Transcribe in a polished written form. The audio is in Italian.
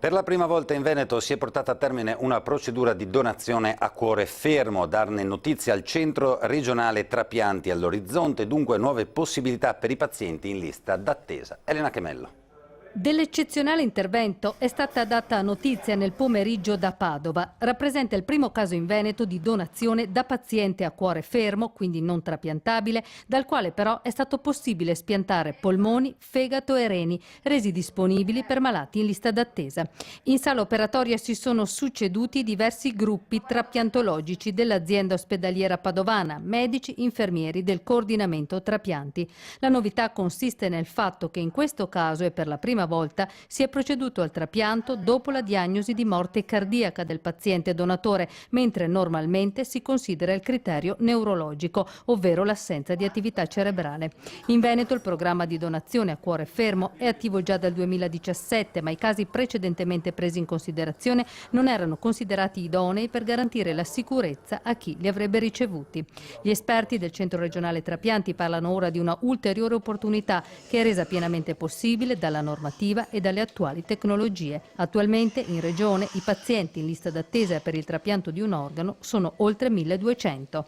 Per la prima volta in Veneto si è portata a termine una procedura di donazione a cuore fermo. Darne notizia al Centro Regionale Trapianti all'orizzonte, dunque nuove possibilità per i pazienti in lista d'attesa. Elena Chemello. Dell'eccezionale intervento è stata data notizia nel pomeriggio da Padova. Rappresenta il primo caso in Veneto di donazione da paziente a cuore fermo, quindi non trapiantabile, dal quale però è stato possibile spiantare polmoni, fegato e reni, resi disponibili per malati in lista d'attesa. In sala operatoria si sono succeduti diversi gruppi trapiantologici dell'azienda ospedaliera padovana, medici, infermieri del coordinamento trapianti. La novità consiste nel fatto che in questo caso, e per la prima volta, si è proceduto al trapianto dopo la diagnosi di morte cardiaca del paziente donatore, mentre normalmente si considera il criterio neurologico, ovvero l'assenza di attività cerebrale. In Veneto il programma di donazione a cuore fermo è attivo già dal 2017, ma i casi precedentemente presi in considerazione non erano considerati idonei per garantire la sicurezza a chi li avrebbe ricevuti. Gli esperti del Centro Regionale Trapianti parlano ora di una ulteriore opportunità che è resa pienamente possibile dalla normativa e dalle attuali tecnologie. Attualmente in Regione i pazienti in lista d'attesa per il trapianto di un organo sono oltre 1200.